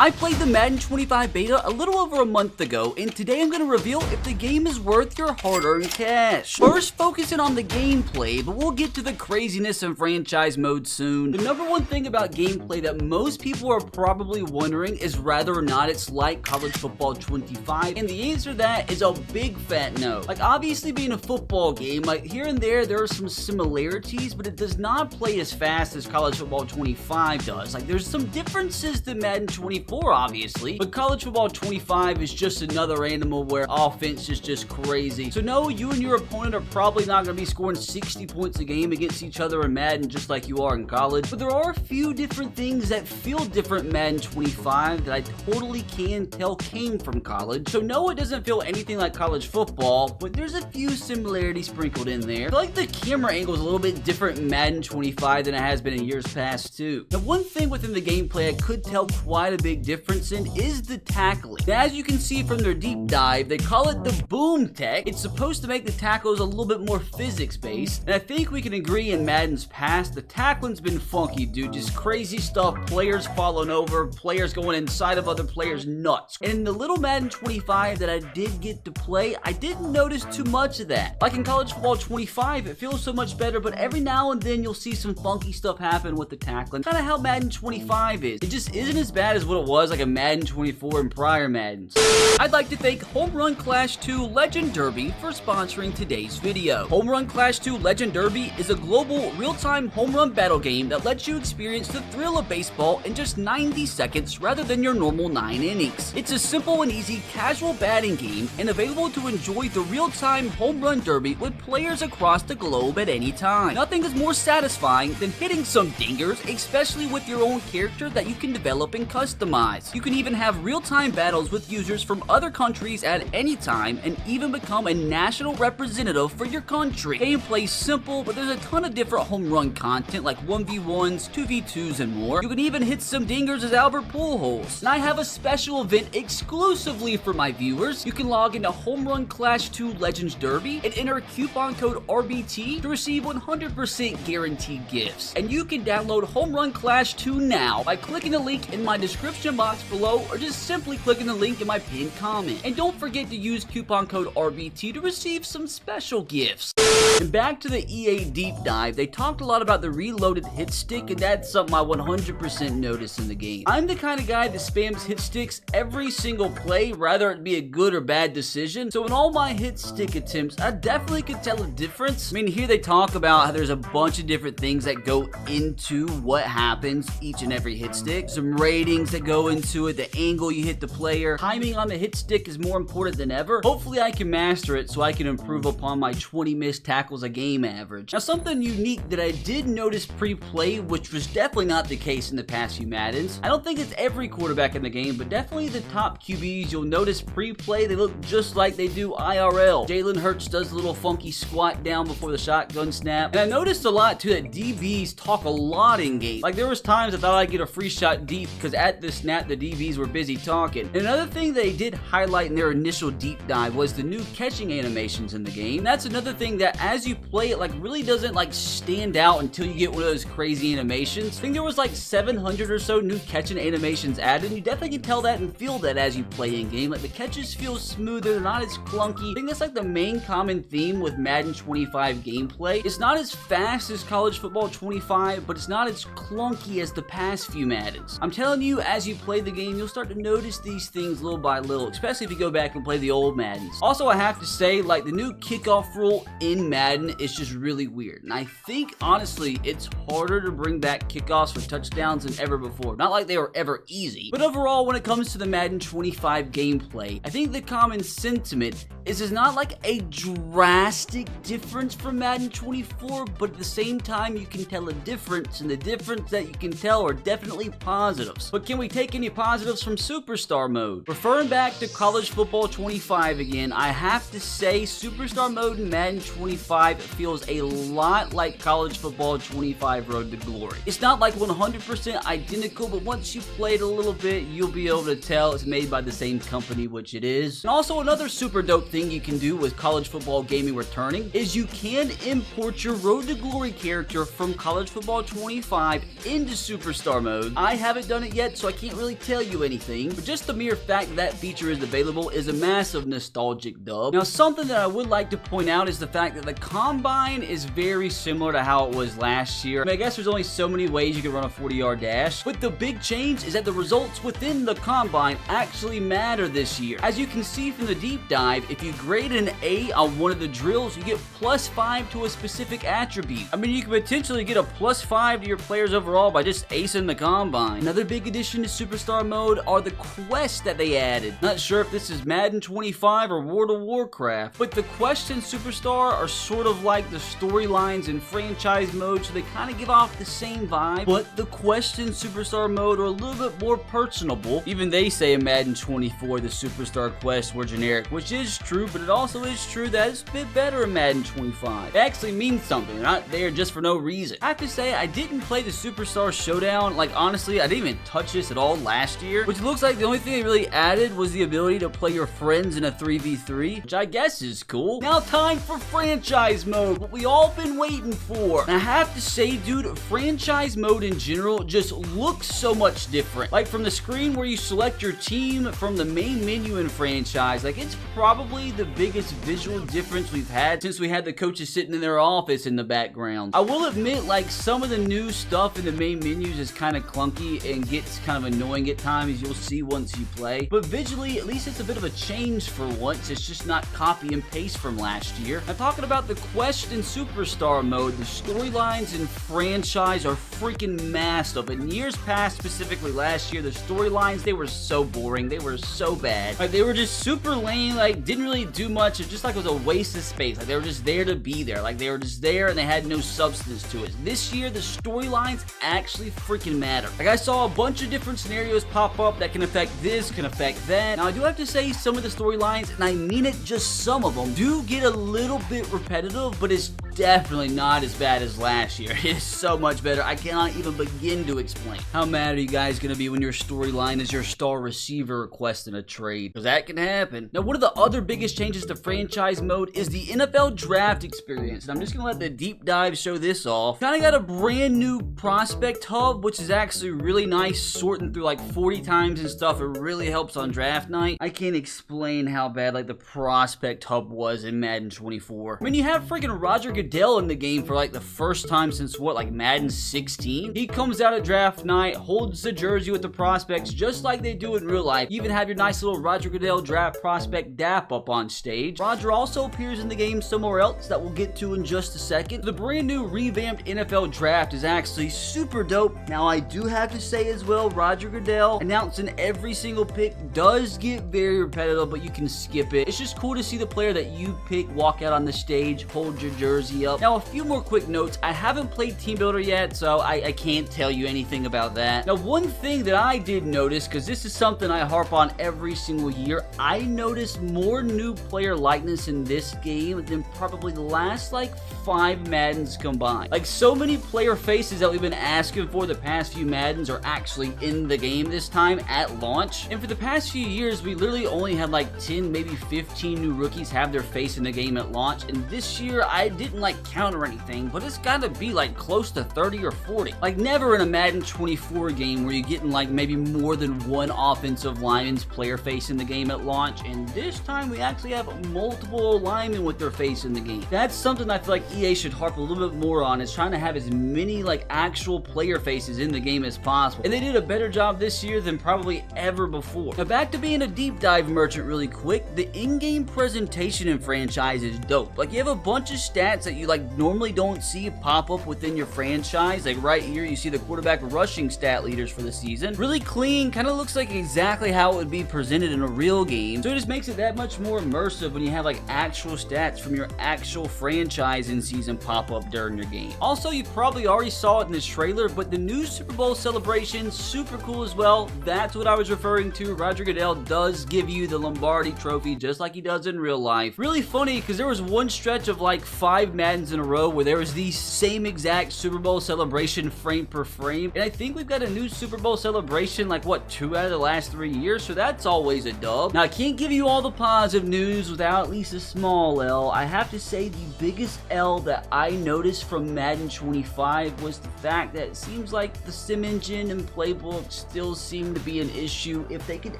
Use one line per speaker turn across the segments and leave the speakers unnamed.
I played the Madden 25 beta a little over a month ago, and today I'm going to reveal if the game is worth your hard-earned cash. First, focusing on the gameplay, but we'll get to the craziness in franchise mode soon. The number one thing about gameplay that most people are probably wondering is whether or not it's like College Football 25, and the answer to that is a big fat no. Like, obviously being a football game, like here and there are some similarities, but it does not play as fast as College Football 25 does. Like, there's some differences to Madden 24, obviously, but College Football 25 is just another animal where offense is just crazy. So no, you and your opponent are probably not going to be scoring 60 points a game against each other in Madden just like you are in college, but there are a few different things that feel different in Madden 25 that I totally can tell came from college. So no, it doesn't feel anything like college football, but there's a few similarities sprinkled in there. I feel like the camera angle is a little bit different in Madden 25 than it has been in years past too. Now, one thing within the gameplay I could tell quite a big difference in is the tackling. Now, as you can see from their deep dive, they call it the boom tech. It's supposed to make the tackles a little bit more physics based, and I think we can agree in Madden's past, the tackling's been funky, dude. Just crazy stuff, players falling over, players going inside of other players' nuts. And in the little Madden 25 that I did get to play, I didn't notice too much of that. Like in College Football 25, it feels so much better, but every now and then you'll see some funky stuff happen with the tackling. Kind of how Madden 25 is. It just isn't as bad as what it was like a Madden 24 and prior Maddens. I'd like to thank Home Run Clash 2 Legend Derby for sponsoring today's video. Home Run Clash 2 Legend Derby is a global real-time home run battle game that lets you experience the thrill of baseball in just 90 seconds rather than your normal 9 innings. It's a simple and easy casual batting game and available to enjoy the real-time home run derby with players across the globe at any time. Nothing is more satisfying than hitting some dingers, especially with your own character that you can develop and customize. You can even have real-time battles with users from other countries at any time and even become a national representative for your country. Gameplay's simple, but there's a ton of different home run content like 1v1s, 2v2s, and more. You can even hit some dingers as Albert Pujols. And I have a special event exclusively for my viewers. You can log into Home Run Clash 2 Legends Derby and enter coupon code RBT to receive 100% guaranteed gifts. And you can download Home Run Clash 2 now by clicking the link in my description box below or just simply clicking the link in my pinned comment. And don't forget to use coupon code RBT to receive some special gifts. And back to the EA deep dive, they talked a lot about the reloaded hit stick, and that's something I 100% noticed in the game. I'm the kind of guy that spams hit sticks every single play, rather it be a good or bad decision. So in all my hit stick attempts, I definitely could tell a difference. I mean, here they talk about how there's a bunch of different things that go into what happens each and every hit stick. Some ratings that go into it, the angle you hit the player. Timing on the hit stick is more important than ever. Hopefully I can master it so I can improve upon my 20 missed tackles a game average. Now, something unique that I did notice pre-play, which was definitely not the case in the past few Maddens. I don't think it's every quarterback in the game, but definitely the top QBs, you'll notice pre-play, they look just like they do IRL. Jalen Hurts does a little funky squat down before the shotgun snap. And I noticed a lot too that DBs talk a lot in game. Like, there was times I thought I'd get a free shot deep because at the snap the DBs were busy talking. And another thing they did highlight in their initial deep dive was the new catching animations in the game. And that's another thing that as you play it, like, really doesn't like stand out until you get one of those crazy animations. I think there was like 700 or so new catching animations added, and you definitely can tell that and feel that as you play in game. Like, the catches feel smoother, they're not as clunky. I think that's like the main common theme with Madden 25 gameplay. It's not as fast as College Football 25, but it's not as clunky as the past few Maddens. I'm telling you, as you play the game, you'll start to notice these things little by little, especially if you go back and play the old Maddens. Also, I have to say, like, the new kickoff rule in Madden is just really weird, and I think honestly it's harder to bring back kickoffs for touchdowns than ever before. Not like they were ever easy, but overall, when it comes to the Madden 25 gameplay, I think the common sentiment is there's not like a drastic difference from Madden 24, but at the same time you can tell a difference, and the difference that you can tell are definitely positives. But can we take any positives from Superstar mode? Referring back to College Football 25 again, I have to say Superstar mode in Madden 25 25 feels a lot like College Football 25 Road to Glory. It's not like 100% identical, but once you play it a little bit, you'll be able to tell it's made by the same company, which it is. And also another super dope thing you can do with College Football Gaming returning is you can import your Road to Glory character from College Football 25 into Superstar mode. I haven't done it yet, so I can't really tell you anything, but just the mere fact that feature is available is a massive nostalgic dub. Now, something that I would like to point out is the fact that the Combine is very similar to how it was last year. I mean, I guess there's only so many ways you can run a 40-yard dash, but the big change is that the results within the Combine actually matter this year. As you can see from the deep dive, if you grade an A on one of the drills, you get +5 to a specific attribute. I mean, you can potentially get a +5 to your players overall by just acing the Combine. Another big addition to Superstar mode are the quests that they added. Not sure if this is Madden 25 or World of Warcraft, but the quests in Superstar are sort of like the storylines in franchise mode, so they kind of give off the same vibe, but the quests in Superstar mode are a little bit more personable. Even they say in Madden 24 the Superstar quests were generic, which is true, but it also is true that it's a bit better in Madden 25. It actually means something. They're not there just for no reason. I have to say, I didn't play the Superstar Showdown. Like, honestly, I didn't even touch this at all last year, which looks like the only thing they really added was the ability to play your friends in a 3v3, which I guess is cool. Now time for franchise mode, what we all been waiting for. And I have to say, dude, franchise mode in general just looks so much different. Like, from the screen where you select your team from the main menu in franchise, like, it's probably the biggest visual difference we've had since we had the coaches sitting in their office in the background. I will admit, like, some of the new stuff in the main menus is kind of clunky and gets kind of annoying at times, you'll see once you play. But visually, at least it's a bit of a change for once. It's just not copy and paste from last year. I'm talking about the quest in Superstar mode. The storylines in franchise are freaking massive. In years past, specifically last year, the storylines, they were so boring. They were so bad. Like, they were just super lame, like, didn't really do much. It just like was a waste of space. Like, they were just there to be there. Like, they were just there and they had no substance to it. This year, the storylines actually freaking matter. Like, I saw a bunch of different scenarios pop up that can affect this, can affect that. Now, I do have to say some of the storylines, and I mean it, just some of them, do get a little bit repetitive, but it's definitely not as bad as last year. It is so much better. I cannot even begin to explain. How mad are you guys going to be when your storyline is your star receiver requesting a trade? Because that can happen. Now, one of the other biggest changes to franchise mode is the NFL draft experience. And I'm just going to let the deep dive show this off. Kind of got a brand new prospect hub, which is actually really nice, sorting through like 40 times and stuff. It really helps on draft night. I can't explain how bad like the prospect hub was in Madden 24. I mean, you have freaking Roger Goodell in the game for like the first time since what, like Madden 16? He comes out at draft night, holds the jersey with the prospects just like they do in real life. You even have your nice little Roger Goodell draft prospect dap up on stage. Roger also appears in the game somewhere else that we'll get to in just a second. The brand new revamped NFL draft is actually super dope. Now, I do have to say as well, Roger Goodell announcing every single pick does get very repetitive, but you can skip it. It's just cool to see the player that you pick walk out on the stage, hold your jersey up. Now, a few more quick notes. I haven't played Team Builder yet, so I can't tell you anything about that. Now, one thing that I did notice, because this is something I harp on every single year, I noticed more new player likeness in this game than probably the last like 5 Maddens combined. Like, so many player faces that we've been asking for the past few Maddens are actually in the game this time at launch. And for the past few years, we literally only had like 10, maybe 15 new rookies have their face in the game at launch. And this year, I didn't like count or anything, but it's gotta be like close to 30 or 40. Like, never in a Madden 24 game where you're getting like maybe more than one offensive lineman's player face in the game at launch. And this time, we actually have multiple linemen with their face in the game. That's something I feel like EA should harp a little bit more on, is trying to have as many like actual player faces in the game as possible. And they did a better job this year than probably ever before. Now, back to being a deep dive merchant really quick, the in-game presentation in franchise is dope. Like, you have a bunch of stats that you like normally don't see pop up within your franchise. Like right here, you see the quarterback rushing stat leaders for the season. Really clean, kind of looks like exactly how it would be presented in a real game. So it just makes it that much more immersive when you have like actual stats from your actual franchise in season pop up during your game. Also, you probably already saw it in this trailer, but the new Super Bowl celebration, super cool as well. That's what I was referring to. Roger Goodell does give you the Lombardi trophy just like he does in real life. Really funny, because there was one stretch of like 5 Maddens in a row where there was the same exact Super Bowl celebration frame per frame. And I think we've got a new Super Bowl celebration like, what, 2 out of the last 3 years? So that's always a dub. Now, I can't give you all the positive news without at least a small L. I have to say the biggest L that I noticed from Madden 25 was the fact that it seems like the sim engine and playbook still seem to be an issue. If they could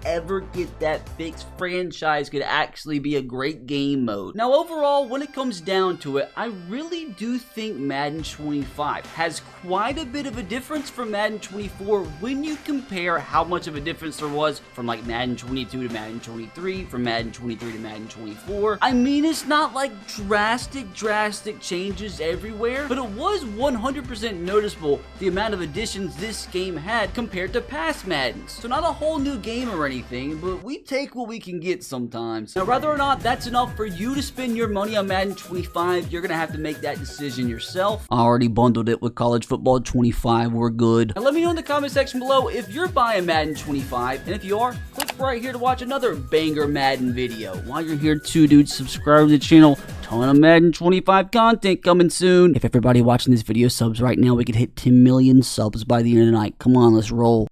ever get that fixed, franchise could actually be a great game mode. Now, overall, when it comes down to it, I really do think Madden 25 has quite a bit of a difference from Madden 24 when you compare how much of a difference there was from like Madden 22 to Madden 23, from Madden 23 to Madden 24. I mean, it's not like drastic changes everywhere, but it was 100% noticeable the amount of additions this game had compared to past Maddens. So not a whole new game or anything, but we take what we can get sometimes. Now, whether or not that's enough for you to spend your money on Madden 25, you're gonna have to make that decision yourself. I already bundled it with College Football 25, we're good. Now let me know in the comment section below if you're buying Madden 25, and if you are, click right here to watch another banger Madden video. While you're here too, dude, subscribe to the channel. Ton of Madden 25 content coming soon. If everybody watching this video subs right now, we could hit 10 million subs by the end of the night. Come on, let's roll.